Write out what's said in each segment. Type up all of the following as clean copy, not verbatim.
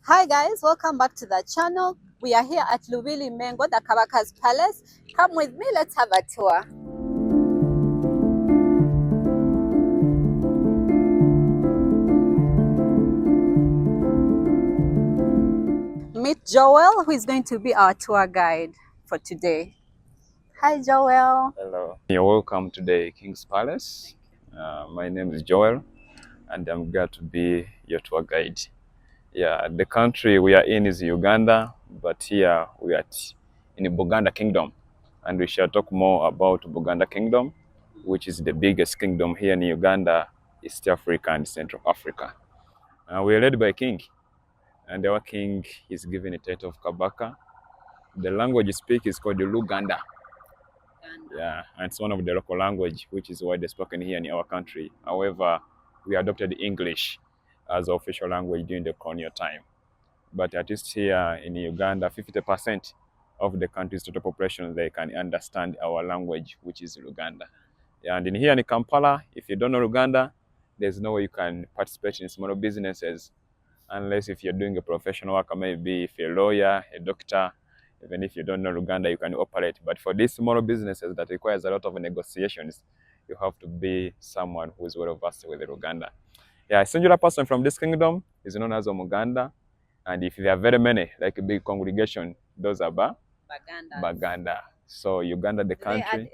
Hi guys, welcome back to the channel. We are here at Lubiri, Mengo, the Kabaka's Palace. Come with me, let's have a tour. Meet Joel, who is going to be our tour guide for today. Hi Joel. Hello. You're welcome to the King's Palace. My name is Joel, and I'm glad to be your tour guide. Yeah, the country we are in is Uganda, but here we are in the Buganda Kingdom, and we shall talk more about Buganda Kingdom, which is the biggest kingdom here in Uganda, East Africa, and Central Africa. We are led by a king, and our king is given a title of Kabaka. The language you speak is called the Luganda. Yeah, and it's one of the local language, which is widely spoken here in our country. However, we adopted English as official language during the colonial time. But at least here in Uganda, 50% of the country's total population, they can understand our language, which is Luganda. And in here in Kampala, if you don't know Luganda, there's no way you can participate in small businesses unless if you're doing a professional work, maybe if you're a lawyer, a doctor. Even if you don't know Luganda, you can operate. But for these small businesses that requires a lot of negotiations, you have to be someone who is well versed with Luganda. Yeah, a singular person from this kingdom is known as Muganda. And if there are very many, like a big congregation, those are Baganda. So Uganda, the country.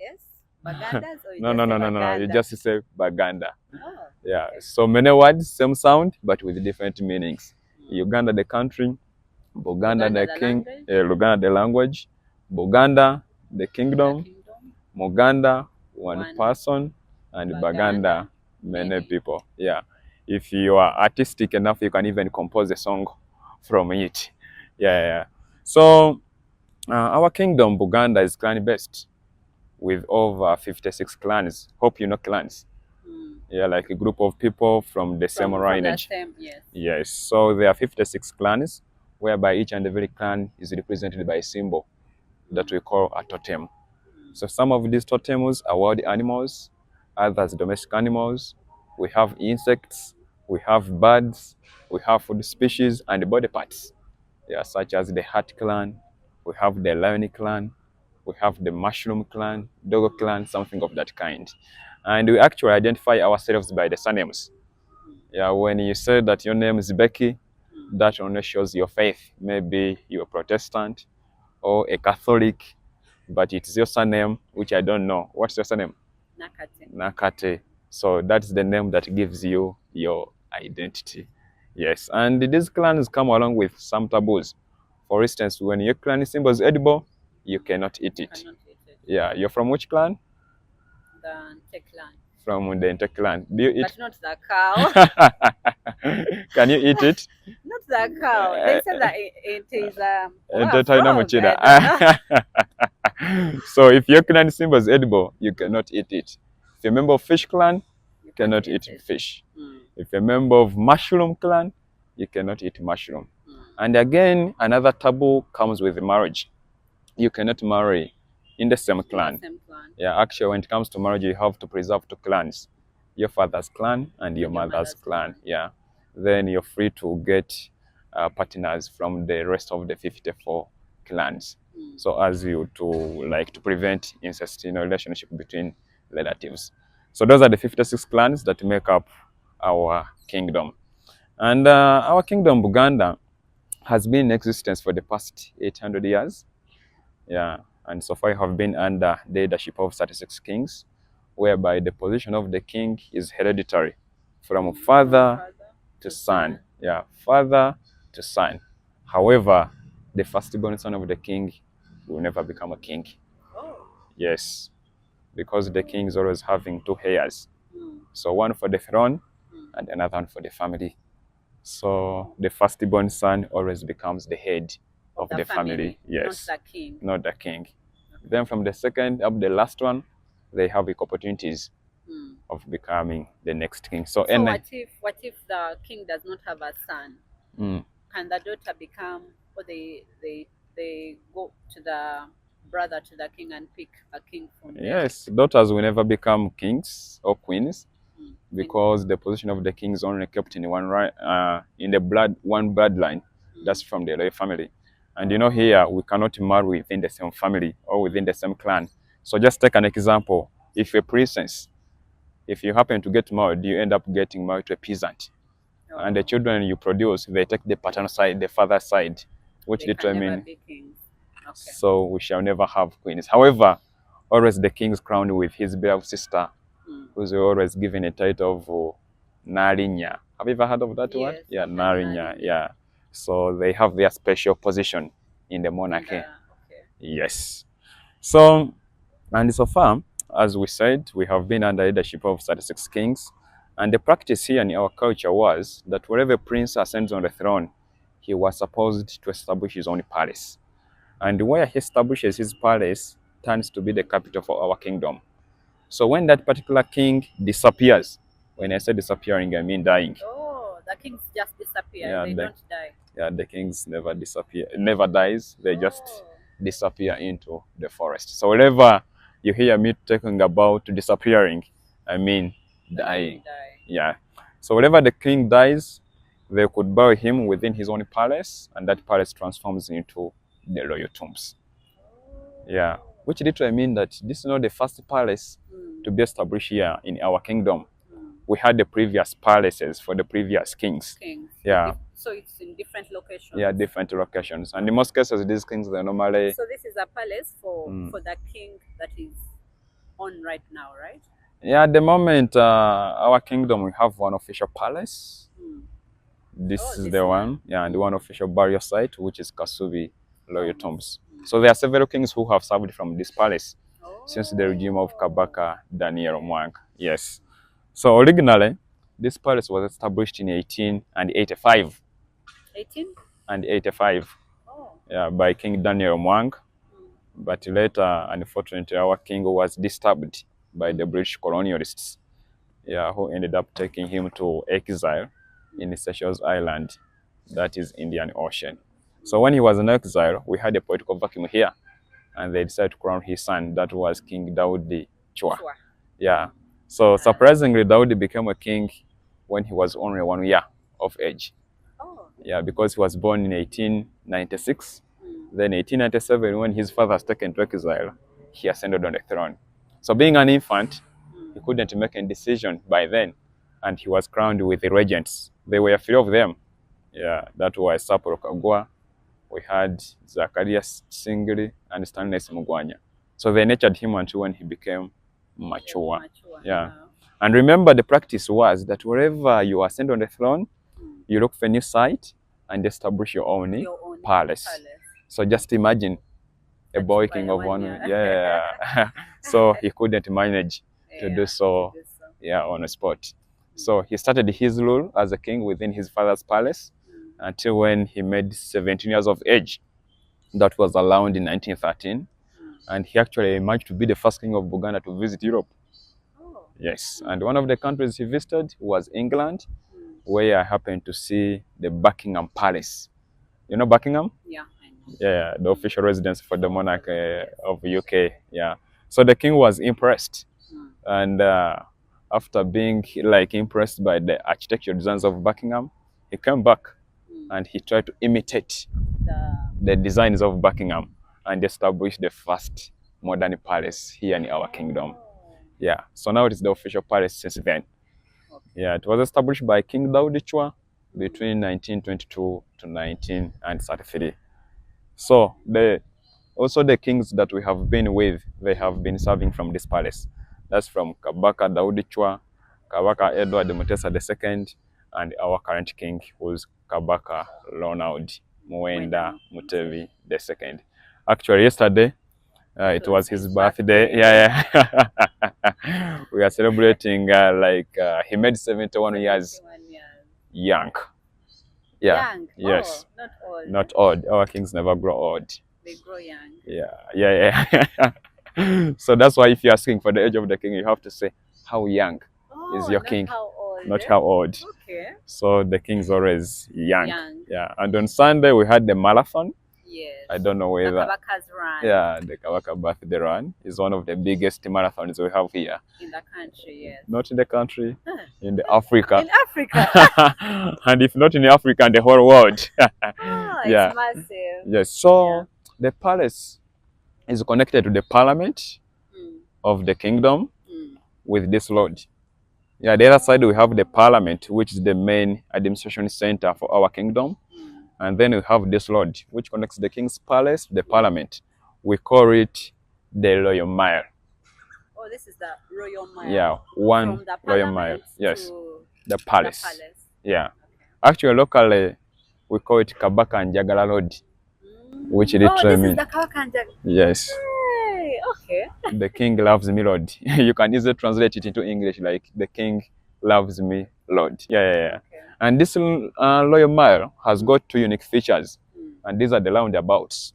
Bagandas or No. You just say Baganda. Oh, Yeah. Okay. So many words, same sound, but with different meanings. Uganda, the country. Buganda, the king. Luganda, the language. Buganda, the kingdom. Muganda, one person. And Baganda, many people. Yeah. If you are artistic enough, you can even compose a song from it. Yeah. So our kingdom, Buganda, is clan-based with over 56 clans. Hope you know clans. Yeah, like a group of people from the same lineage. Yes. So there are 56 clans, whereby each and every clan is represented by a symbol that we call a totem. So some of these totems are wild animals, others domestic animals. We have insects, we have birds, we have food species and body parts. Yeah, such as the hat clan, we have the lion clan, we have the mushroom clan, dog clan, something of that kind. And we actually identify ourselves by the surnames. Yeah, when you say that your name is Becky, that only shows your faith. Maybe you're a Protestant or a Catholic, but it's your surname, which I don't know. What's your surname? Nakate. So that's the name that gives you your identity. Yes, and these clans come along with some taboos. For instance, when your clan symbol is edible, you cannot eat it. Yeah, you're from which clan? The Nte clan. From the Nte clan. Do you eat? But not the cow. Can you eat it? Not the cow. They said that it is So if your clan symbol is edible, you cannot eat it. If you're a member of fish clan, you cannot eat fish. If you're a member of mushroom clan, you cannot eat mushroom. And again, another taboo comes with marriage. You cannot marry in the same clan. Yeah, actually, when it comes to marriage, you have to preserve two clans. Your father's clan and your mother's clan. Yeah. Then you're free to get partners from the rest of the 54 clans. So as you to prevent incest in a relationship between relatives. So those are the 56 clans that make up our kingdom. And our kingdom, Buganda, has been in existence for the past 800 years. Yeah, and so far have been under the leadership of 36 kings, whereby the position of the king is hereditary from father to son. Yeah, father to son. However, the firstborn son of the king will never become a king. Yes, because the king is always having two heirs. So one for the throne and another one for the family. So the firstborn son always becomes the head of the family. Yes, not the king. Then from the second up the last one, they have equal opportunities of becoming the next king. So what if the king does not have a son? Can the daughter become, or they go to the brother to the king and pick a king from there? Yes, daughters will never become kings or queens because the position of the king is only kept in one bloodline. That's from the royal family. And you know, here we cannot marry within the same family or within the same clan. So just take an example. If a princess, if you happen to get married, you end up getting married to a peasant. And the children you produce, they take the paternal side, the father's side, which determine. So we shall never have queens. However, always the king's crowned with his beloved sister, who's always given a title of Nnalinya. Have you ever heard of that word? Yeah, Nnalinya. Yeah. So they have their special position in the monarchy. Yes. So, and so far, as we said, we have been under leadership of 36 kings. And the practice here in our culture was that wherever a prince ascends on the throne, he was supposed to establish his own palace. And where he establishes his palace turns to be the capital for our kingdom. So when that particular king disappears, when I say disappearing, I mean dying. Oh, the kings just disappear. They don't die. Yeah, the kings never disappear, never dies. They just disappear into the forest. So whenever you hear me talking about disappearing, I mean dying. Yeah. So whenever the king dies, they could bury him within his own palace, and that palace transforms into the royal tombs. Yeah. Which literally mean that this is not the first palace to be established here in our kingdom. We had the previous palaces for the previous kings. Yeah. So it's in different locations. Yeah, different locations. And in most cases, these kings, they normally. So this is a palace for the king that is on right now, right? Yeah, at the moment, our kingdom, we have one official palace. This is the one. Yeah, and one official burial site, which is Kasubi Royal Tombs. So there are several kings who have served from this palace since the regime of Kabaka Daniel Mwang. Yes. So originally, this palace was established in 1885. 1885. Yeah, by King Daniel Mwang. But later, unfortunately, our king was disturbed by the British colonialists. Yeah, who ended up taking him to exile in the Seychelles Island, that is Indian Ocean. So when he was in exile, we had a political vacuum here, and they decided to crown his son, that was King Daudi Chwa. Yeah. So surprisingly, Daudi became a king when he was only 1 year of age. Yeah, because he was born in 1896. Then 1897, when his father was taken to exile, he ascended on the throne. So being an infant, he couldn't make a decision by then, and he was crowned with the regents. There were 3 of them. Yeah, that was Saporo Kagwa, we had Zacharias Singiri, and Stanley Mugwanya. So they nurtured him until when he became mature. Yeah. And remember, the practice was that wherever you ascend on the throne, you look for a new site and establish your own palace. So just imagine a boy king of one. Yeah. So he couldn't manage to do so. Yeah, on the spot. So he started his rule as a king within his father's palace until when he made 17 years of age. That was around in 1913. And he actually managed to be the first king of Buganda to visit Europe. Yes. And one of the countries he visited was England, where I happened to see the Buckingham Palace. You know Buckingham? Yeah. Yeah, the official residence for the monarch of UK. Yeah. So the king was impressed. And after being impressed by the architectural designs of Buckingham, he came back and he tried to imitate the designs of Buckingham and establish the first modern palace here in our kingdom. Yeah, so now it is the official palace since then. Yeah, it was established by King Daudi Chwa between 1922 to 1933. So also the kings that we have been with, they have been serving from this palace. That's from Kabaka Daudi Chwa, Kabaka Edward Mutesa II, and our current king, who's Kabaka Ronald Muwenda Mutebi II. Actually, yesterday, it was his birthday. Yeah. We are celebrating he made 71 years young. Yeah. Young. Yes. Oh, not old. Not old. Our kings never grow old. They grow young. Yeah. So that's why if you're asking for the age of the king, you have to say how young is your king. How old, not how old. Okay. So the king's always young. Yeah. And on Sunday we had the marathon. Yes. I don't know whether. The Kabaka's run. Yeah, the Kabaka birthday run is one of the biggest marathons we have here. In the country, yes. Not in the country, in the Africa. In Africa. And if not in Africa, in the whole world. Yeah. It's massive. Yes. So Yeah. the palace is connected to the parliament of the kingdom with this lord. Yeah, the other side we have the parliament, which is the main administration center for our kingdom. And then we have this lord, which connects the king's palace to the parliament. We call it the royal mile. Oh, this is the royal mile. Yeah, one From the royal mile. parliament Yes, to the palace. the palace. Yeah. Actually, locally, we call it Kabaka and Jagala Road, which literally this means. is the Kabaka and Jagala. Yes. Hey, okay. The king loves me, Lord. You can easily translate it into English like the king loves me, Lord. Yeah. Okay. And this royal mile has got two unique features, and these are the roundabouts.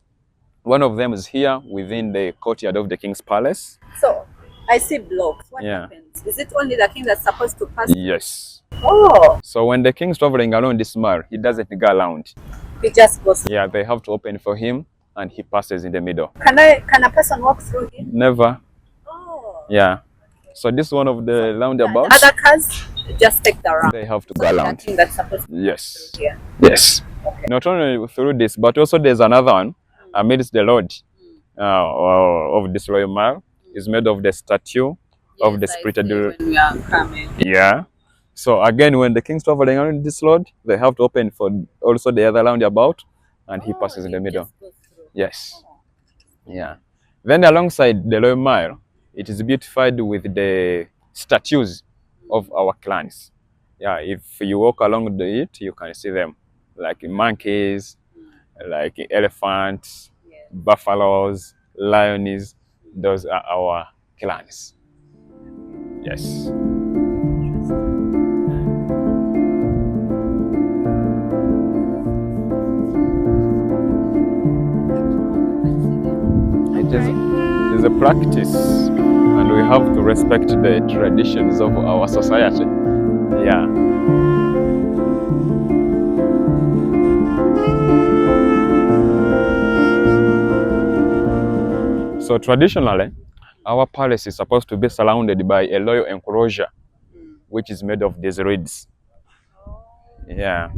One of them is here within the courtyard of the king's palace. So, I see blocks. What happens? Is it only the king that's supposed to pass? Yes. Oh. So when the king's traveling around this mile, he doesn't go around. He just goes. Yeah, they have to open for him, and he passes in the middle. Can a person walk through him? Never. Oh. Yeah. So this is one of the roundabouts. The other cars just take the round. They have to go around. The king that's supposed to Yes. Here. Yes. Okay. Not only through this, but also there's another one amidst the road of this royal mile. Is made of the statue of the spirited. When we are coming. Yeah. So again, when the king's traveling around this road, they have to open for also the other roundabout, and he passes in the middle. Yes. Yeah. Then alongside the royal mile, it is beautified with the statues of our clans. Yeah, if you walk along it, you can see them, like monkeys, like elephants, buffaloes, lions. Those are our clans. Yes. It is a practice, and we have to respect the traditions of our society. Yeah. So traditionally, our palace is supposed to be surrounded by a royal enclosure, which is made of these reeds. Yeah.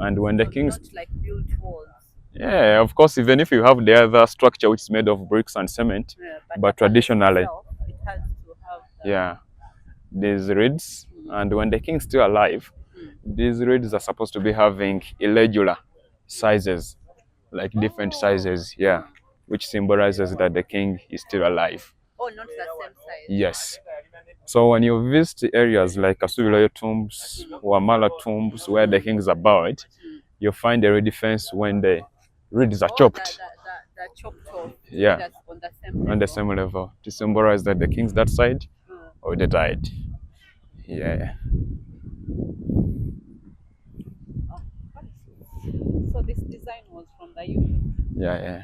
And when the king's not like built walls. Yeah, of course, even if you have the other structure which is made of bricks and cement, but traditionally, it has to have these reeds, and when the king's still alive, these reeds are supposed to be having irregular sizes, like different sizes, which symbolizes that the king is still alive. Oh, not the same size? Yes. So when you visit areas like Kasubiloyo tombs, Wamala tombs, where the kings are buried, you find a reed fence when the reeds are chopped. The chopped off. Yeah. On the same level to symbolize that the king's that side or they died. Yeah. So this design was from the UK? Yeah.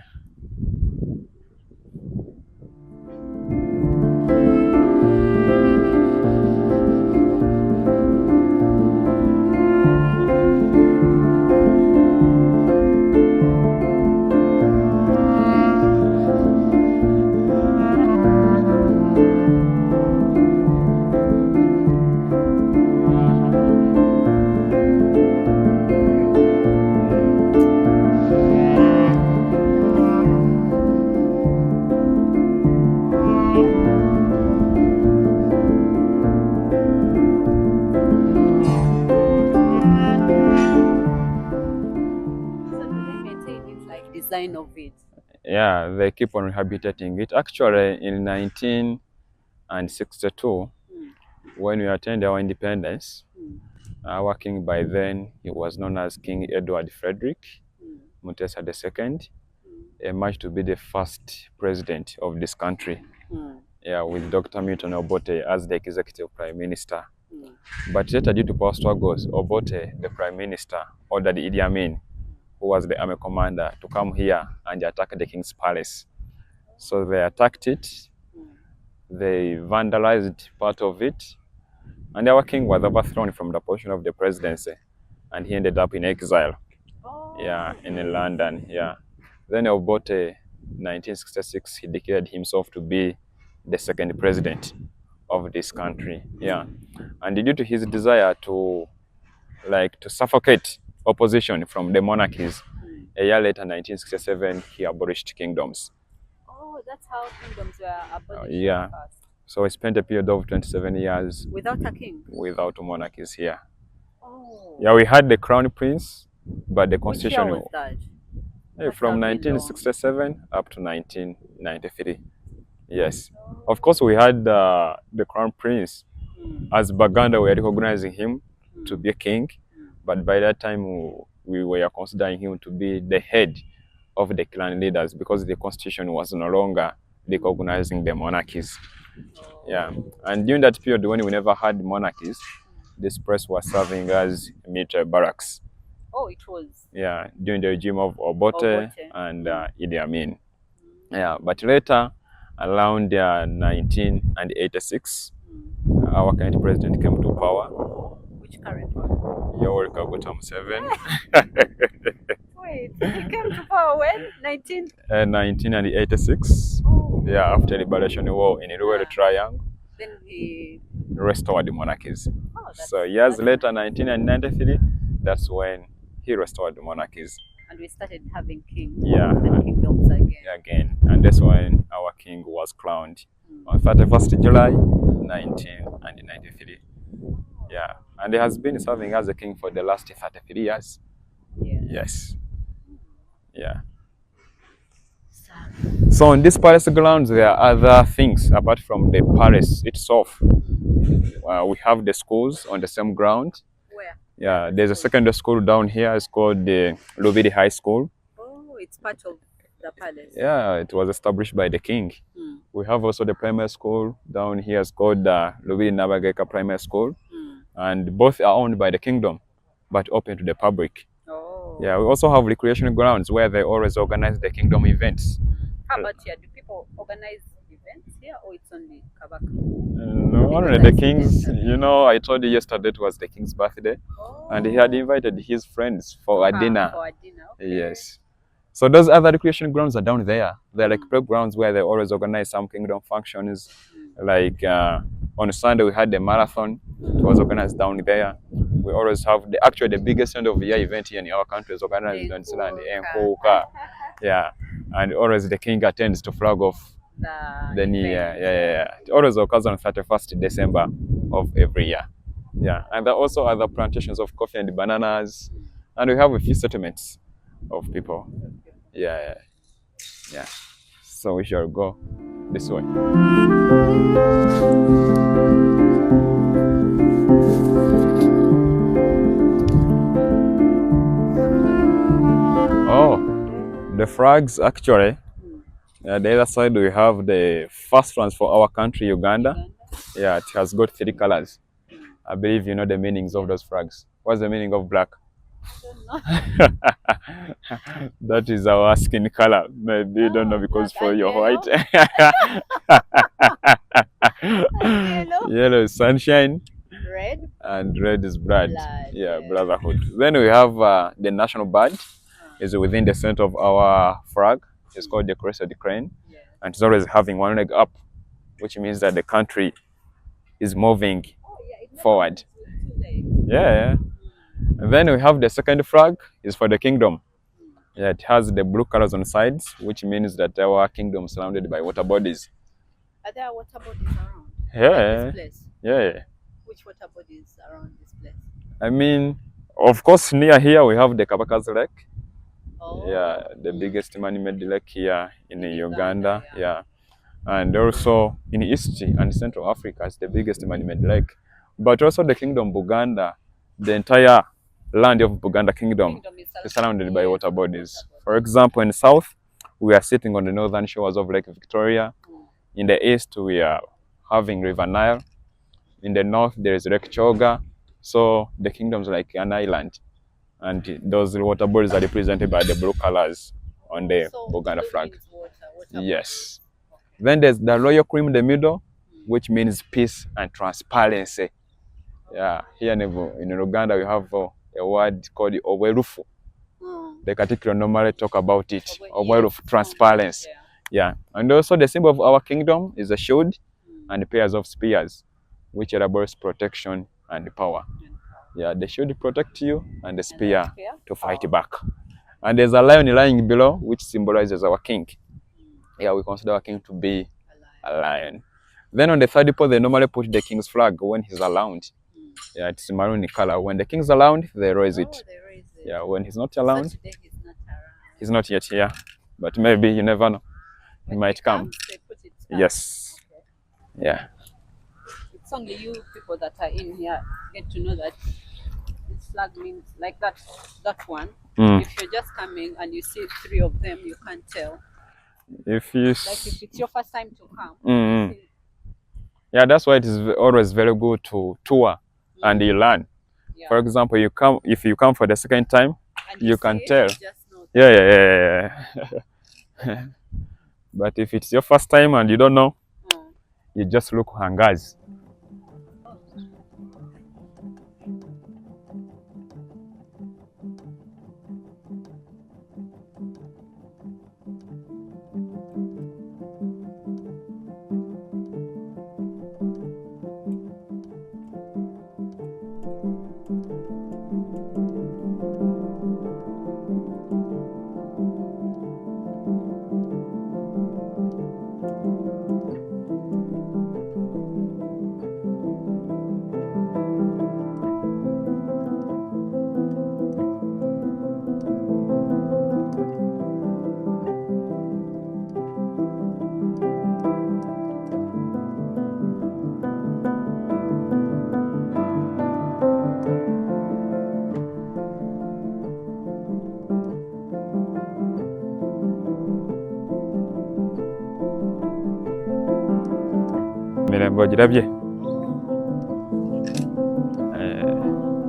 Design of it. Yeah, they keep on rehabilitating it. Actually, in 1962, when we attained our independence, our king by then, he was known as King Edward Frederick Mutesa II, emerged to be the first president of this country. Yeah, with Dr. Milton Obote as the executive prime minister. But later, due to power struggles, Obote, the prime minister, ordered Idi Amin, who was the army commander, to come here and attack the king's palace. So they attacked it, they vandalized part of it, and our king was overthrown from the position of the presidency, and he ended up in exile. Yeah, in London. Yeah. Then Obote, 1966, he declared himself to be the second president of this country. Yeah. And due to his desire to suffocate opposition from the monarchies, a year later, 1967, he abolished kingdoms. Oh, that's how kingdoms were abolished. Yeah. First. So we spent a period of 27 years without a king, without monarchies here. Oh. Yeah, we had the crown prince, but the constitution. Which year was that? From 1967 up to 1993. Yes. Of course, we had the crown prince. As Buganda, we are recognizing him to be a king, but by that time we were considering him to be the head of the clan leaders because the constitution was no longer recognizing the monarchies. Yeah, and during that period when we never had monarchies, this place was serving as military barracks. Oh, it was? Yeah, during the regime of Obote and Idi Amin. Yeah, but later, around 1986, our current president came to power. Which current one? Yoweri Kaguta Museveni. Wait, he came to power when? 1986. Oh. Yeah, after the liberation war in the Lubiri Triangle. Then he restored the monarchies. Oh, so years later, 1993, that's when he restored the monarchies. And we started having kings. Yeah. And kingdoms again. And that's when our king was crowned on 31st July 1993. Yeah. And he has been serving as a king for the last 33 years. Yeah. Yes. Yeah. So on this palace grounds, there are other things apart from the palace itself. We have the schools on the same ground. Where? Yeah, there's a secondary school down here. It's called the Lubiri High School. Oh, it's part of the palace. Yeah, it was established by the king. We have also the primary school down here. It's called the Lubiri Nabageka Primary School. And both are owned by the kingdom, but open to the public. Oh. Yeah, we also have recreation grounds where they always organize the kingdom events. How about here? Do people organize events here, or it's only Kabaka? No, only the king's. You know, I told you yesterday it was the king's birthday, and he had invited his friends for a dinner. For a dinner. Okay. Yes. So those other recreation grounds are down there. They're like playgrounds where they always organize some kingdom functions. Like on Sunday we had the marathon. It was organized down there. We always have the biggest end of the year event here in our country is organized on Sunday. Yeah, and always the king attends to flag off the new year. Yeah. It always occurs on 31st December of every year. Yeah, and there are also other plantations of coffee and bananas, and we have a few settlements of people. Yeah. So we shall go this way. Oh, the flags actually. The other side we have the first ones for our country, Uganda. Yeah, it has got 3 colors. I believe you know the meanings of those flags. What's the meaning of black? That is our skin color. Maybe you don't know because for you're white. Yellow is sunshine. Red. And red is blood. Yeah, brotherhood. Then we have the national bird. Is within the center of our flag. It's called the crested crane. And it's always having one leg up, which means that the country is moving forward. Yeah. And then we have the second flag is for the kingdom. Yeah, it has the blue colors on the sides, which means that our kingdom is surrounded by water bodies. Are there water bodies around? Yeah. This place? Yeah. Which water bodies around this place? I mean, of course, near here we have the Kabaka's lake. Oh. Yeah, the biggest man-made lake here in Uganda. Yeah. And also in East and Central Africa, it's the biggest man-made lake. But also the kingdom Buganda, the entire land of Buganda Kingdom is surrounded by water bodies. For example, in the south, we are sitting on the northern shores of Lake Victoria. In the east, we are having River Nile. In the north, there is Lake Choga. So the kingdom is like an island. And those water bodies are represented by the blue colors on the Buganda flag. Yes. Then there's the royal cream in the middle, which means peace and transparency. Yeah, here in Uganda we have a word called Obwerufu. The Katikiro normally talk about it. Obwerufu, transparency. Yeah, and also the symbol of our kingdom is a shield and pairs of spears, which elaborates protection and power. Yeah, the shield protect you and the spear to fight back. And there's a lion lying below, which symbolizes our king. Yeah, we consider our king to be a lion. Then on the third pole, they normally put the king's flag when he's around. Yeah, it's maroon color. When the king's around, they raise it. Yeah, when he's not around, he's not yet here. But maybe, you never know. He might come. Yes. Okay. Yeah. It's only you people that are in here get to know that this flag means like that one. If you're just coming and you see 3 of them, you can't tell. If it's your first time to come. Yeah, that's why it is always very good to tour and you learn. Yeah. For example, if you come for the second time, and you can tell. Yeah. But if it's your first time and you don't know, you just look hangers. Mengo, girabye.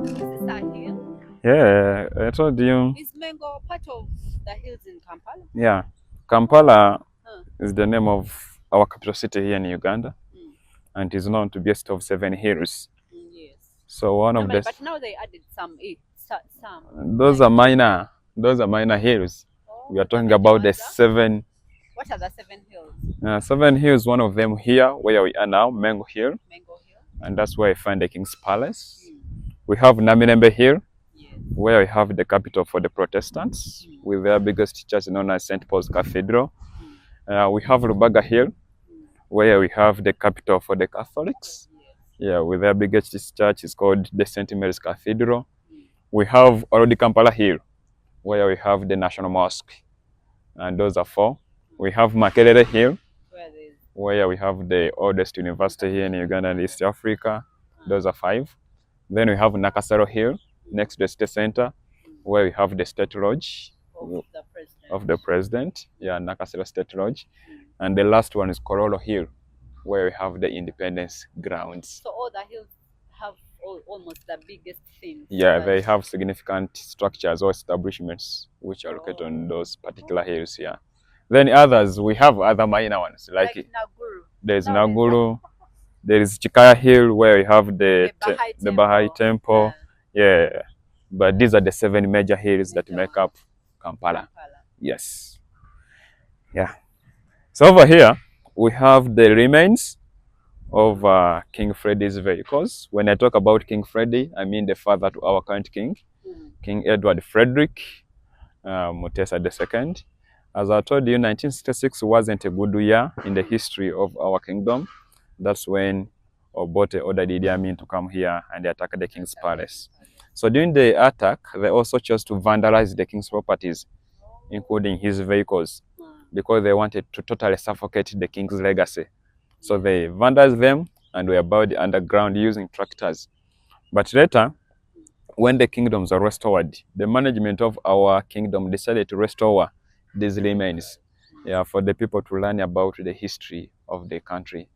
Is this a hill? Yeah, I told you. Is Mengo part of the hills in Kampala? Yeah, Kampala is the name of our capital city here in Uganda, and is known to be a city of 7 hills. Yes. So one of the. But now they added some. Those are minor. Those are minor hills. We are talking about the 7. What are the 7 hills? 7 hills, one of them here, where we are now, Mengo Hill. Mengo Hill. And that's where I find the King's Palace. We have Nnalinya Hill, where we have the capital for the Protestants, with their biggest church known as St. Paul's Cathedral. We have Lubiri Hill, where we have the capital for the Catholics. Yeah, with their biggest church is called the St. Mary's Cathedral. We have already Kampala Hill, where we have the National Mosque. And those are 4. We have Makerere Hill, where we have the oldest university here in Uganda and East Africa. Those are 5. Then we have Nakasero Hill, next to the State Center, where we have the State Lodge of the President. Yeah, Nakasero State Lodge. And the last one is Korolo Hill, where we have the Independence Grounds. So all the hills have almost the biggest things. Yeah, they have significant structures or establishments which are located on those particular hills here. Then others, we have other minor ones like Naguru. There's Naguru, there is Chikaya Hill where we have the Bahai Temple. Yeah, but these are the 7 major hills that make up Kampala. Yes. Yeah. So over here, we have the remains of King Freddy's vehicles. When I talk about King Freddy, I mean the father to our current king, King Edward Frederick Mutesa II. As I told you, 1966 wasn't a good year in the history of our kingdom. That's when Obote ordered Idi Amin to come here and attack the King's Palace. So during the attack, they also chose to vandalize the king's properties, including his vehicles, because they wanted to totally suffocate the king's legacy. So they vandalized them and were buried underground using tractors. But later, when the kingdoms are restored, the management of our kingdom decided to restore these remains, for the people to learn about the history of the country,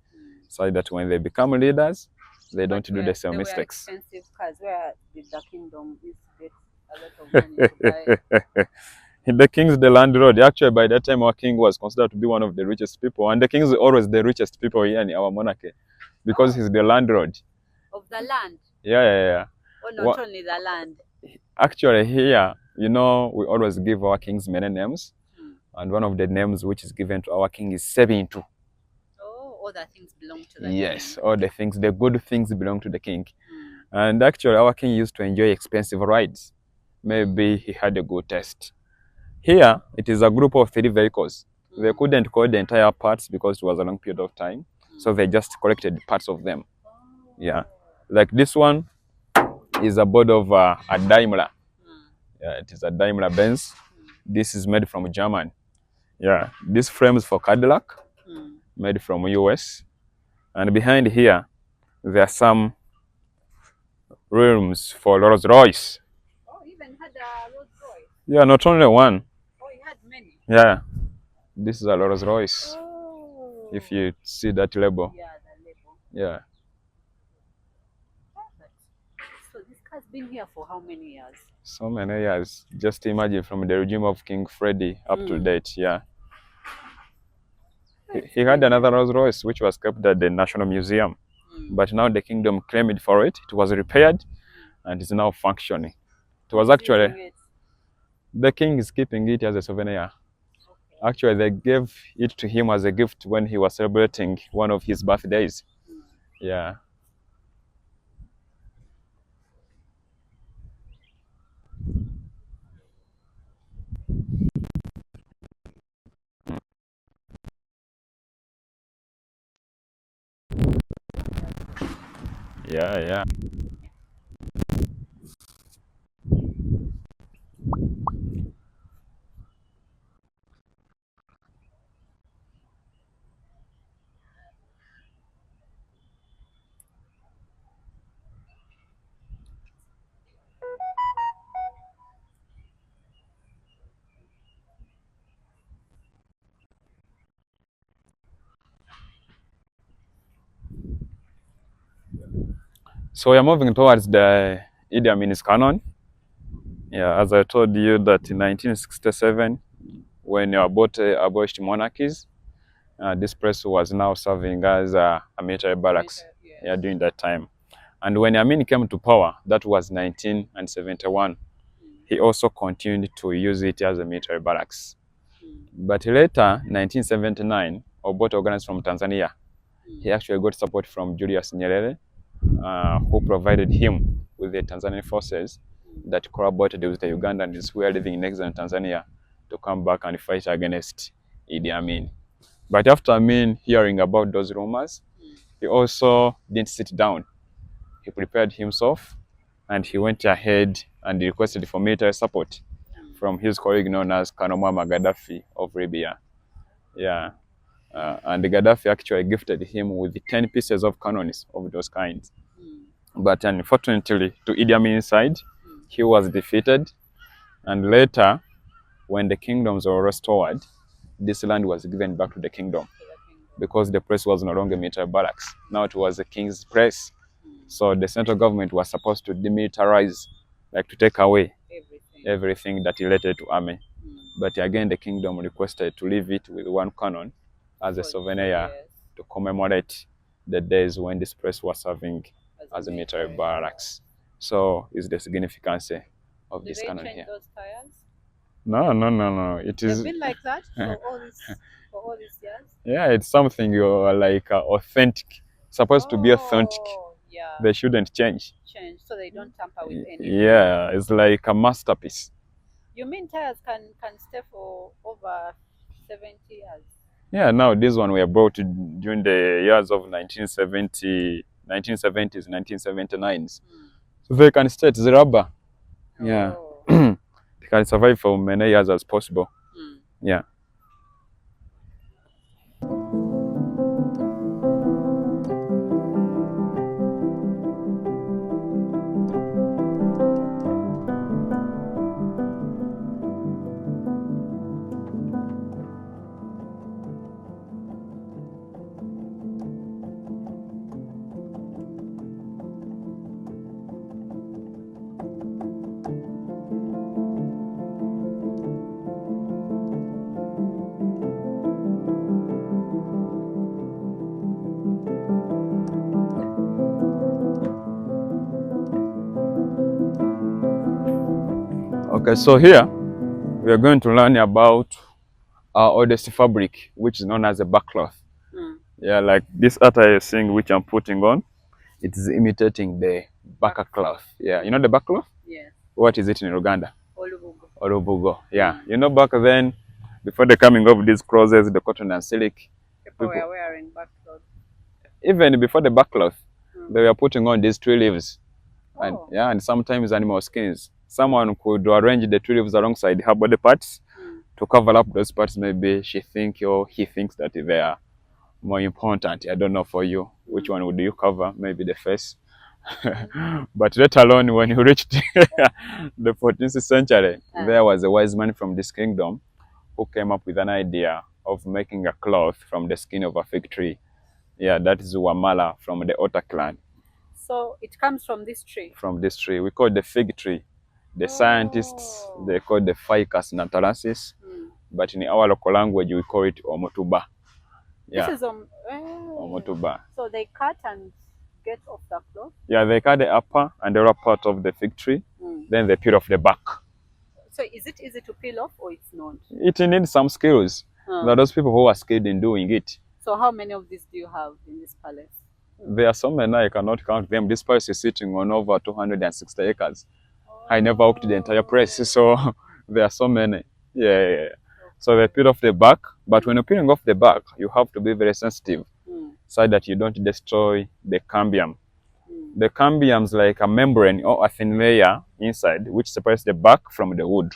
so that when they become leaders, they don't do the same mistakes. Expensive cars. Where did the kingdom get a lot of money to buy? The king's the landlord. Actually, by that time, our king was considered to be one of the richest people, and the king is always the richest people here in our monarchy, because he's the landlord of the land. Yeah. Or not only the land. Actually, here, we always give our kings many names. And one of the names which is given to our king is Sebintu. Oh, all the things belong to the king. Yes, all the good things belong to the king. And actually, our king used to enjoy expensive rides. Maybe he had a good taste. Here, it is a group of 3 vehicles. They couldn't collect the entire parts because it was a long period of time. So they just collected parts of them. Yeah. Like this one is a board of a Daimler. Yeah, it is a Daimler Benz. This is made from German. Yeah. This frame is for Cadillac, made from US. And behind here, there are some rooms for Rolls Royce. Oh, even had a Rolls Royce. Yeah, not only one. Oh, he had many. Yeah. This is a Rolls Royce. Oh. If you see that label. Yeah, the label. Yeah. So this car's been here for how many years? So many years. Just imagine from the regime of King Freddy up to date. Yeah. He had another Rolls Royce which was kept at the National Museum. But now the kingdom claimed for it. It was repaired and is now functioning. It was actually, the king is keeping it as a souvenir. Okay. Actually, they gave it to him as a gift when he was celebrating one of his birthdays. Yeah. Yeah, yeah. So we are moving towards the Idi Amin's canon. Yeah, as I told you that in 1967, when Obote abolished monarchies, this place was now serving as a military barracks. Yes. Yeah, during that time. And when Amin came to power, that was 1971, he also continued to use it as a military barracks. But later, 1979, Obote organized from Tanzania. He actually got support from Julius Nyerere, who provided him with the Tanzanian forces that collaborated with the Ugandans who were living in exile in Tanzania to come back and fight against Idi Amin. But after Amin hearing about those rumors, he also didn't sit down. He prepared himself and he went ahead and requested for military support from his colleague known as Colonel Muammar Gaddafi of Libya. Yeah. And Gaddafi actually gifted him with 10 pieces of cannons of those kinds. But unfortunately, to Idi Amin's side, he was defeated. And later, when the kingdoms were restored, this land was given back to the kingdom because the place was no longer military barracks. Now it was the king's place. So the central government was supposed to demilitarize, like to take away everything that related to army. But again, the kingdom requested to leave it with one cannon as a souvenir to commemorate the days when this place was serving as a military barracks. So is the significance of this cannon here. Those tires? No. It is. They've been like that for all these years? Yeah, it's something like authentic. Supposed to be authentic. Yeah. They shouldn't change. So they don't tamper with anything. Yeah, it's like a masterpiece. You mean tires can stay for over 70 years? Yeah, now this one were brought during the years of 1970s, 1979s. So they can stay, it's rubber. Yeah. They can survive for many years as possible. Yeah. Okay, so here we are going to learn about our oldest fabric, which is known as a backcloth. Yeah, like this attire thing which I'm putting on, it is imitating the Baka cloth. Yeah, you know the Baka cloth? Yes. What is it in Uganda? Olubugo. Orubugo. Yeah. You know, back then, before the coming of these clothes, the cotton and silk, People were wearing backcloth. Even before the backcloth, they were putting on these tree leaves. And Oh. yeah, and sometimes animal skins. Someone could arrange the tree leaves alongside her body parts to cover up those parts. Maybe she thinks or he thinks that they are more important. I don't know for you. Which one would you cover? Maybe the face. But let alone when you reached the 14th century, there was a wise man from this kingdom who came up with an idea of making a cloth from the skin of a fig tree. Yeah, that is Wamala from the Ota clan. So it comes from this tree? From this tree. We call it the fig tree. The scientists, they call it the Ficus naturalis, but in our local language, we call it Omotuba. Yeah. This is Omotuba. So they cut and get off the cloth? Yeah, they cut the upper and the lower part of the fig tree, then they peel off the back. So is it easy to peel off or it's not? It needs some skills. There are those people who are skilled in doing it. So how many of these do you have in this palace? There are so many, I cannot count them. This palace is sitting on over 260 acres. I never walked the entire place, so there are so many. Yeah. So they peel off the back, but when you're peeling off the back, you have to be very sensitive so that you don't destroy the cambium. The cambium is like a membrane or a thin layer inside which separates the bark from the wood.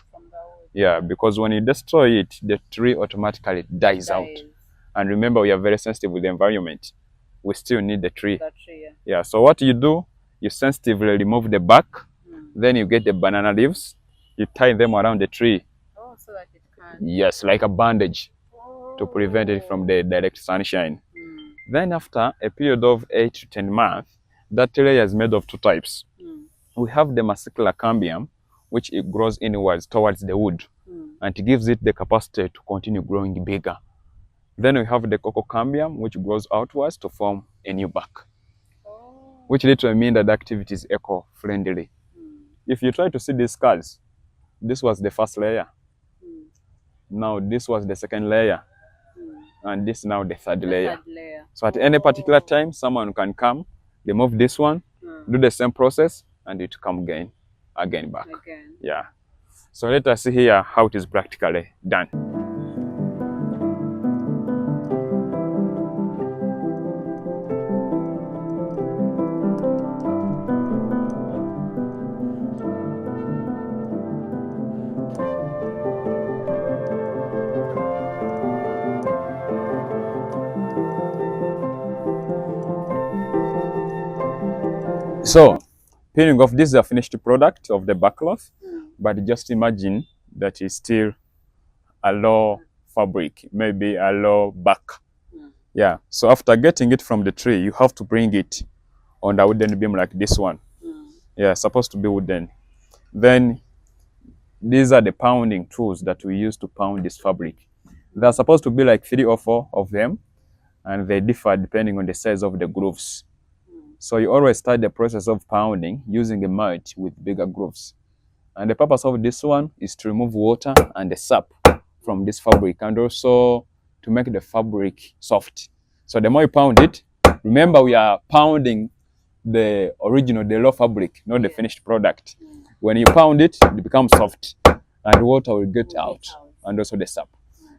Yeah, because when you destroy it, the tree automatically dies out. And remember, we are very sensitive with the environment. We still need the tree. Yeah, so what you do, you sensitively remove the bark, then you get the banana leaves, you tie them around the tree. Oh, so that it can. Yes, like a bandage to prevent it from the direct sunshine. Then after a period of 8 to 10 months, that layer is made of two types. We have the masticular cambium, which it grows inwards towards the wood, and it gives it the capacity to continue growing bigger. Then we have the cococambium, which grows outwards to form a new bark, which literally means that the activity is eco-friendly. If you try to see these scars, this was the first layer. Now this was the second layer. And this now the third layer. So at any particular time, someone can come, remove this one, do the same process, and it come again back. Yeah. So let us see here how it is practically done. So, peeling off, this is a finished product of the backcloth, but just imagine that it's still a raw fabric, maybe a raw bark. Yeah, so after getting it from the tree, you have to bring it on a wooden beam like this one. Yeah, supposed to be wooden. Then, these are the pounding tools that we use to pound this fabric. There are supposed to be like 3 or 4 of them, and they differ depending on the size of the grooves. So you always start the process of pounding using a mallet with bigger grooves. And the purpose of this one is to remove water and the sap from this fabric, and also to make the fabric soft. So the more you pound it, remember we are pounding the original, the raw fabric, not the finished product. When you pound it, it becomes soft and water will get out, and also the sap.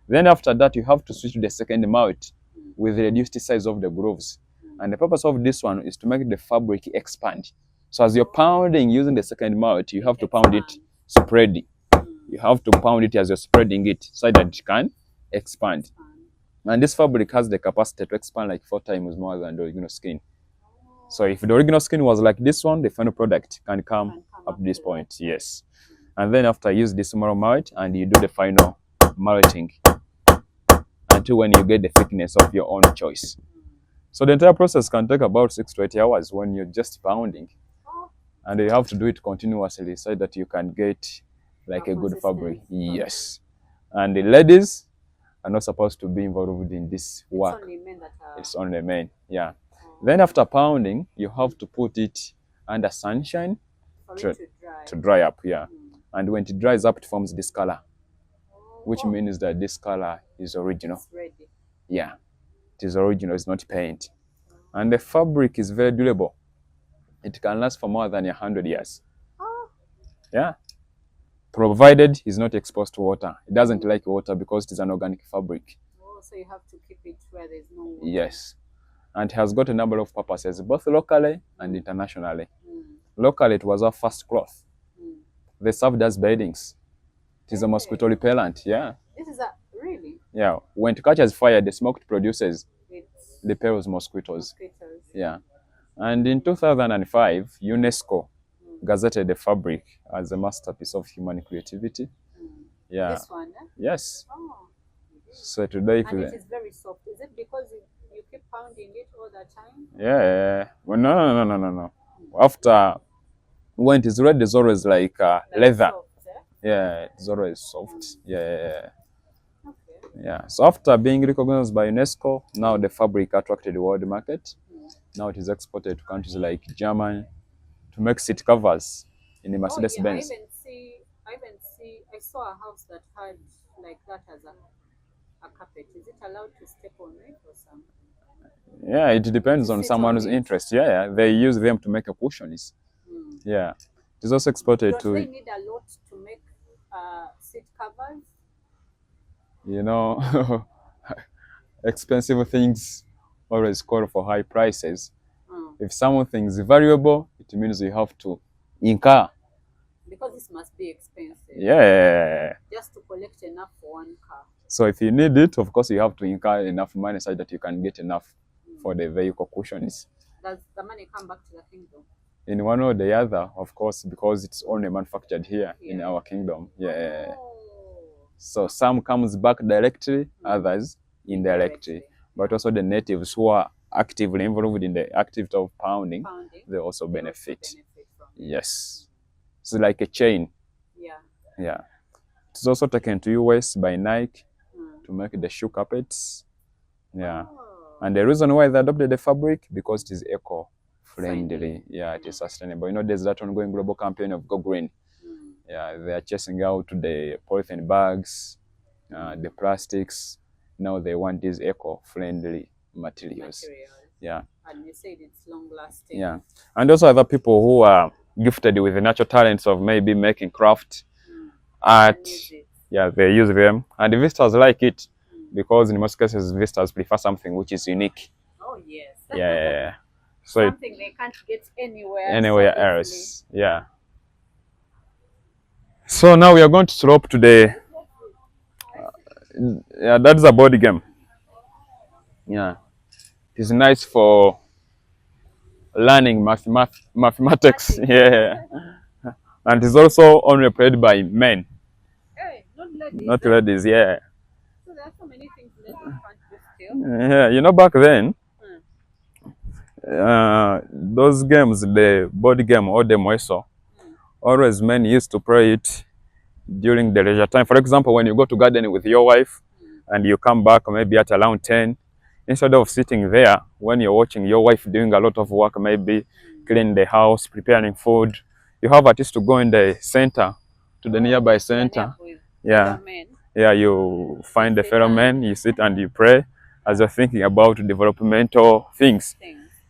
Then after that, you have to switch to the second mallet with the reduced size of the grooves. And the purpose of this one is to make the fabric expand. So as you're pounding using the second mallet, you have to pound it spreading. You have to pound it as you're spreading it so that it can expand. And this fabric has the capacity to expand like 4 times more than the original skin. So if the original skin was like this one, the final product can come up to this point. Yes. And then after you use this small mallet and you do the final malleting until when you get the thickness of your own choice. So the entire process can take about 6 to 8 hours when you're just pounding. And you have to do it continuously so that you can get like a good fabric. Yes. And the ladies are not supposed to be involved in this work. It's only men. Yeah. Then after pounding, you have to put it under sunshine to dry up. Yeah. And when it dries up, it forms this color, which means that this color is original. Yeah. It is original, it's not paint. And the fabric is very durable. It can last for more than 100 years. Yeah. provided it's not exposed to water. It doesn't like water because it is an organic fabric. Oh, so you have to keep it where there's no water. Yes. And it has got a number of purposes, both locally and internationally. Locally, it was our first cloth. They served as beddings. It is a mosquito repellent, yeah. This is a, really? Yeah. When it catches fire, the smoke it produces repels mosquitoes. Yeah. And in 2005, UNESCO gazetted the fabric as a masterpiece of human creativity. Yeah. This one, eh? Yes. Oh. So today, and it is very soft. Is it because you keep pounding it all the time? Yeah. Well, no. After, when it is red, it's always like leather. Soft, eh? Yeah, it's always soft. Yeah. Okay. Yeah. So after being recognized by UNESCO, now the fabric attracted the world market. Now it is exported to countries like Germany to make seat covers in the Mercedes Benz. I saw a house that had like that as a carpet. Is it allowed to step on it or something? Yeah, it depends on someone's interest. Yeah, they use them to make cushions. Yeah, it is also exported to. They need a lot to make seat covers. You know, expensive things always call for high prices. If something is valuable, it means you have to incur. Because this must be expensive. Yeah. Just to collect enough for one car. So if you need it, of course, you have to incur enough money so that you can get enough for the vehicle cushions. Does the money come back to the kingdom? In one or the other, of course, because it's only manufactured here in our kingdom. Yeah. Oh. So some comes back directly, others indirectly. But also the natives who are actively involved in the activity of pounding. They also benefit. Yes. It's like a chain. Yeah. It's also taken to US by Nike to make the shoe carpets. Yeah. And the reason why they adopted the fabric, because it is eco-friendly. Yeah, it is sustainable. You know, there's that ongoing global campaign of Go Green. Yeah, they are chasing out the polythene bags, the plastics. Now they want these eco-friendly materials. Yeah. And you said it's long-lasting. Yeah. And also other people who are gifted with the natural talents of maybe making craft, art. Yeah, they use them. And the visitors like it because in most cases, visitors prefer something which is unique. Oh, yes. Yeah. So something they can't get anywhere else. Yeah. So now we are going to slope to the... yeah, that's a board game. Yeah. It is nice for learning mathematics. Yeah. And it's also only played by men. Hey, not ladies. Not ladies, yeah. So there are so many things ladies can't do still. Yeah, you know, back then, those games, the board game or the mweso, always men used to play it during the leisure time. For example, when you go to garden with your wife and you come back maybe at around 10, instead of sitting there when you're watching your wife doing a lot of work, maybe cleaning the house, preparing food, you have at least to go in the center, to the nearby center. Yeah. Yeah, you find the fellow men, you sit and you pray as you're thinking about developmental things.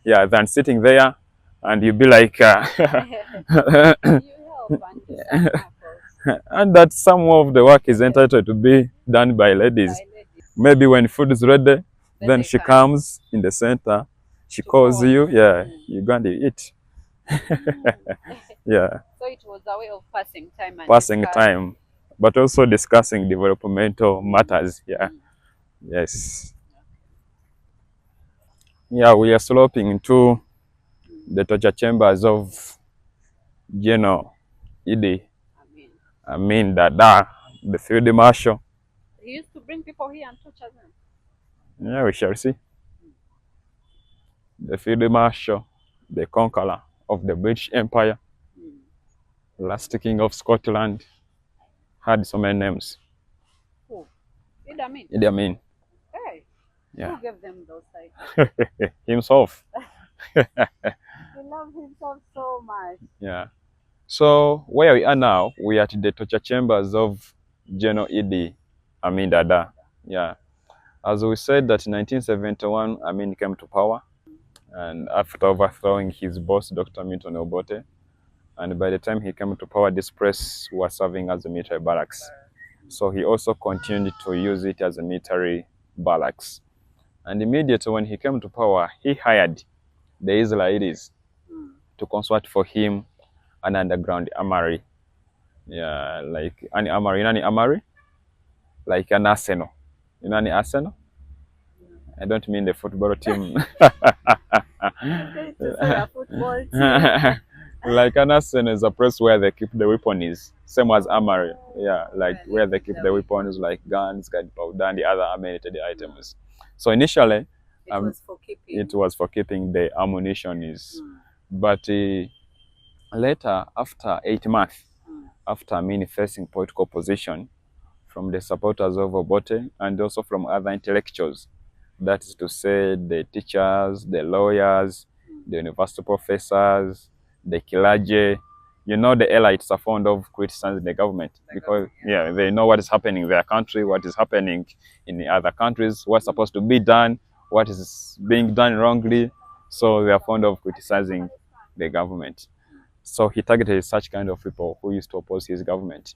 Yeah, than sitting there and you be like, and that some of the work is entitled to be done by ladies. Maybe when food is ready, then she comes in the center, she calls you, yeah, you go and eat. Yeah. So it was a way of passing time. Passing time, but also discussing developmental matters. Yeah. Yes. Yeah, we are sloping into the torture chambers of General Idi Amin Dada, the field marshal. He used to bring people here and torture them. Yeah, we shall see. The field marshal, the conqueror of the British Empire, last king of Scotland, had so many names. Who? Idi Amin? Idi Amin. Hey, yeah. Who gave them those titles? Himself. He loved himself so much. Yeah. So where we are now, we are at the torture chambers of General Idi Amin Dada. Yeah. As we said that in 1971, Amin came to power, and after overthrowing his boss, Dr. Milton Obote, And by the time he came to power, this place was serving as a military barracks. So he also continued to use it as a military barracks. And immediately when he came to power, he hired the Israelis to construct for him an underground armory. Yeah, like an armory. You know an armory? Like an arsenal. You know an arsenal? I don't mean the football team. Like an arsenal is a place where they keep the weapons. Same as armory. Yeah, like where they keep the weapons like guns, gunpowder, and the other ammunition items. So initially, it was for keeping the ammunition. But later, after 8 months, after manifesting political opposition from the supporters of Obote and also from other intellectuals, that is to say the teachers, the lawyers, the university professors, the clergy. You know, the elites are fond of criticizing the government because, yeah, they know what is happening in their country, what is happening in the other countries, what's supposed to be done, what is being done wrongly. So they are fond of criticizing the government. So he targeted such kind of people who used to oppose his government.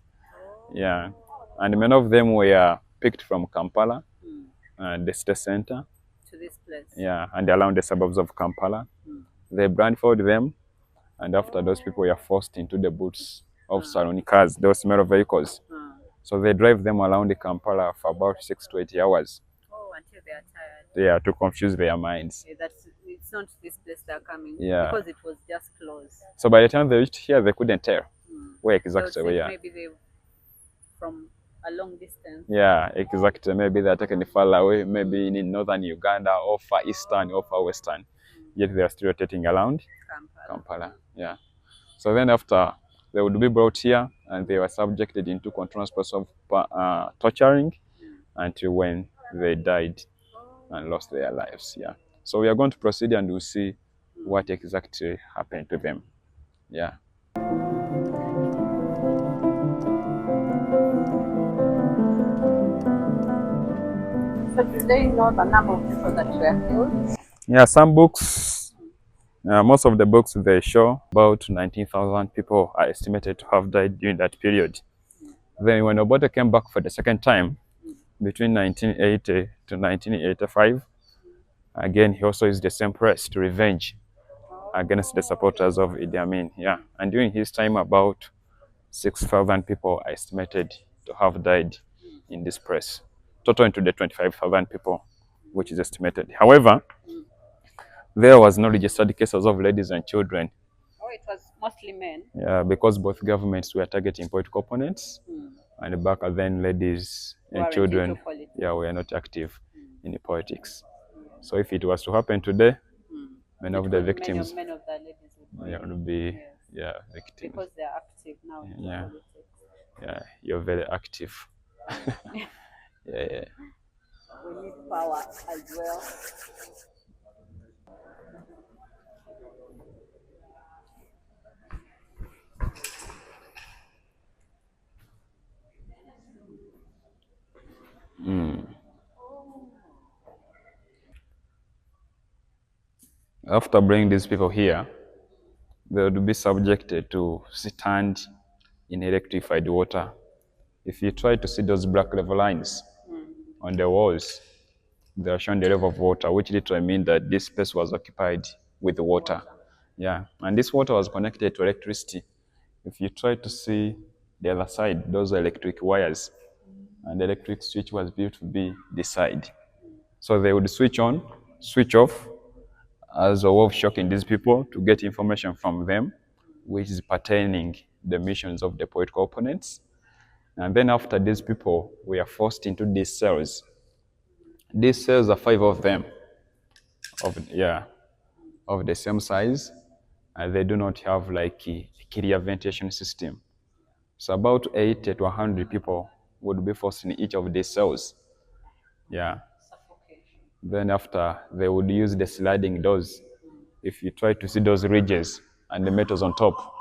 Yeah. And many of them were picked from Kampala, the state center. To this place. Yeah, and around the suburbs of Kampala. They blindfolded them, and after those people were forced into the boots of saloon cars, those metal vehicles. So they drive them around the Kampala for about 6 to 8 hours. Oh, until they are tired. Yeah, to confuse their minds. Yeah, it's not this place they're coming. Yeah. Because it was just closed. So by the time they reached here, they couldn't tell where exactly we are. Maybe they from a long distance. Yeah, exactly. Maybe they're taken far away, maybe in northern Uganda or far eastern or far western. Yet they are still rotating around Kampala. Yeah. So then after, they would be brought here and they were subjected into continuous process of torturing until when they died and lost their lives. Yeah. So we are going to proceed and we'll see what exactly happened to them. Yeah. So do they know the number of people that were killed? Yeah, some books, most of the books they show about 19,000 people are estimated to have died during that period. Then when Obote came back for the second time, between 1980 to 1985, again he also used the same press to revenge against the supporters of Idi Amin. Yeah, and during his time, about 6,000 people are estimated to have died in this press, total into the 25,000 people, which is estimated. However, there was no registered cases of ladies and children. Oh, it was mostly men. Yeah, because both governments were targeting political opponents, and back then ladies and children, were not active in the politics. So if it was to happen today, many of the victims many of the ladies would be victims. Because they are active now in politics. Yeah, you're very active. Yeah. We need power as well. After bringing these people here, they would be subjected to stand in electrified water. If you try to see those black level lines on the walls, they are showing the level of water, which literally means that this space was occupied with water. Yeah, and this water was connected to electricity. If you try to see the other side, those are electric wires, and the electric switch was built to be this side. So they would switch on, switch off, as a way of shocking these people to get information from them, which is pertaining the missions of the political opponents. And then after these people, we are forced into these cells. These cells are 5 of them, of the same size, and they do not have like a clear ventilation system. So about 80 to 100 people would be forced in each of these cells. Yeah. Then after, they would use the sliding doors. If you try to see those ridges and the metals on top,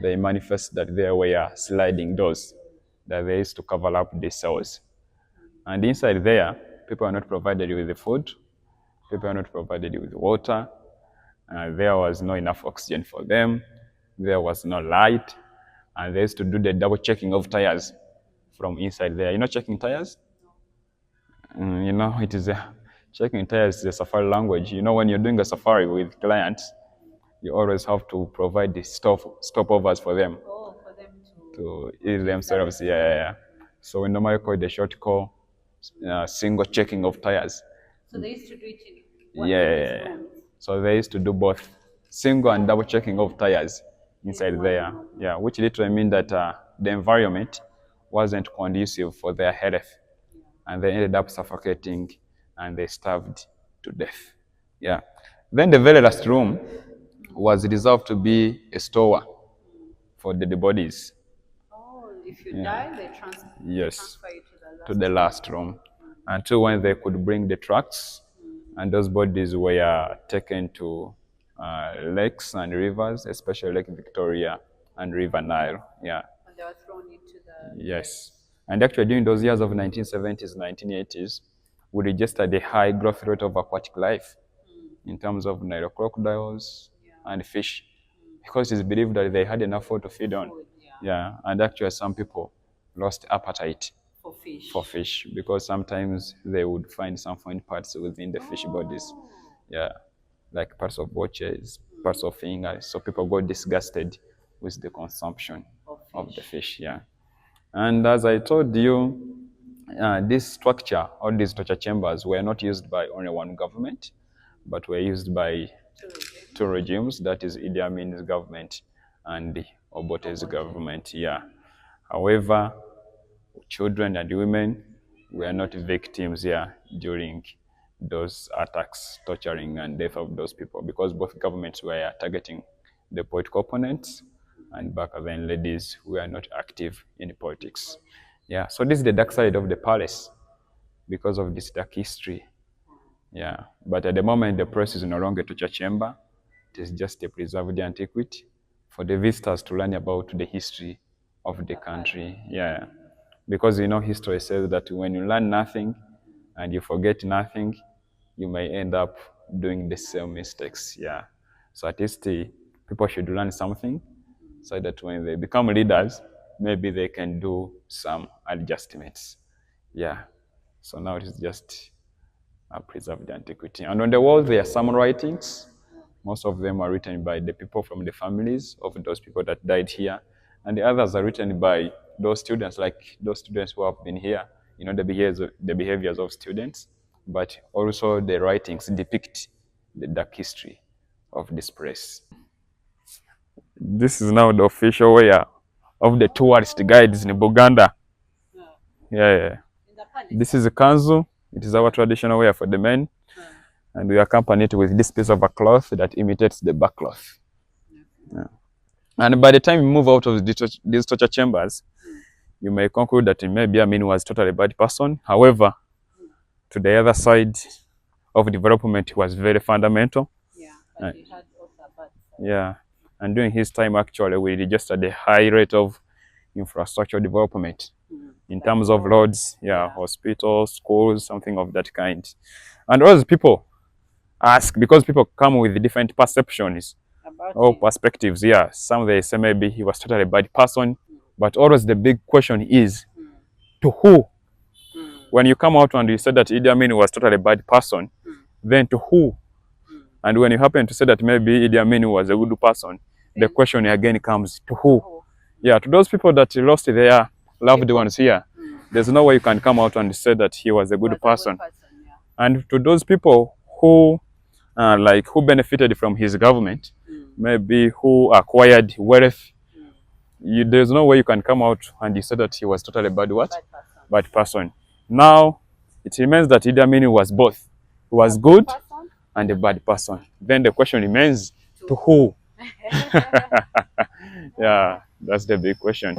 they manifest that there were sliding doors that they used to cover up the cells. And inside there, people are not provided with the food, people are not provided with water, there was not enough oxygen for them, there was no light, and they used to do the double checking of tires from inside there. You know, checking tires? You know, it is a checking tires is a safari language. You know, when you're doing a safari with clients, you always have to provide the stopovers for them. Oh, for them to ease themselves. Yeah. So we normally call it the short call single checking of tires. So they used to do it in one Yeah. So they used to do both single and double checking of tires inside there. Yeah, which literally means that the environment wasn't conducive for their health, and they ended up suffocating and they starved to death. Yeah. Then the very last room was reserved to be a store for the bodies. Oh, if you die, they transfer you to the last room until when they could bring the trucks, and those bodies were taken to lakes and rivers, especially Lake Victoria and River Nile. Yeah. And they were thrown into the... Yes. And actually during those years of 1970s, 1980s, we registered a high growth rate of aquatic life in terms of Nile crocodiles and fish, because it's believed that they had enough food to feed on. Yeah. And actually some people lost appetite for fish because sometimes they would find some foreign parts within the fish bodies. Yeah. Like parts of watches, parts of fingers. So people got disgusted with the consumption of the fish. Yeah. And as I told you, this structure or these torture chambers were not used by only one government, but were used by two regimes, that is Idi Amin's government and Obote's government. Yeah. However, children and women were not victims here during those attacks, torturing and death of those people, because both governments were targeting the political opponents, and back then ladies were not active in politics. Yeah, so this is the dark side of the palace because of this dark history. Yeah, but at the moment the place is no longer a torture chamber. It is just a preserved antiquity for the visitors to learn about the history of the country. Yeah, because you know history says that when you learn nothing and you forget nothing, you may end up doing the same mistakes. Yeah, so at least people should learn something so that when they become leaders, maybe they can do some adjustments. Yeah, so now it is just a preserved antiquity. And on the walls there are some writings. Most of them are written by the people from the families of those people that died here, and the others are written by those students, like those students who have been here. You know, the behaviors of students, but also the writings depict the dark history of this place. This is now the official wear of the tourist guides in Buganda. Yeah. This is a kanzu. It is our traditional wear for the men, and we accompany it with this piece of a cloth that imitates the back cloth. Yeah. And by the time you move out of these torture chambers, you may conclude that maybe Amin was totally a bad person. However, to the other side of development, he was very fundamental. Yeah, but he had also a bad side. Yeah, and during his time, actually, we registered a high rate of infrastructure development in terms of roads, hospitals, schools, something of that kind. And always people ask, because people come with different perceptions or perspectives. Yeah, some they say maybe he was totally a bad person, but always the big question is, to who? When you come out and you say that Idi Amin was totally a bad person, then to who? And when you happen to say that maybe Idi Amin was a good person, the question again comes, to who? Yeah, to those people that lost their loved ones here, there's no way you can come out and say that he was a good person. And to those people who who benefited from his government, maybe who acquired wealth, there's no way you can come out and you say that he was totally bad person. Now, it remains that Idi Amin was both. He was good and a bad person. Then the question remains, to who? Yeah, that's the big question.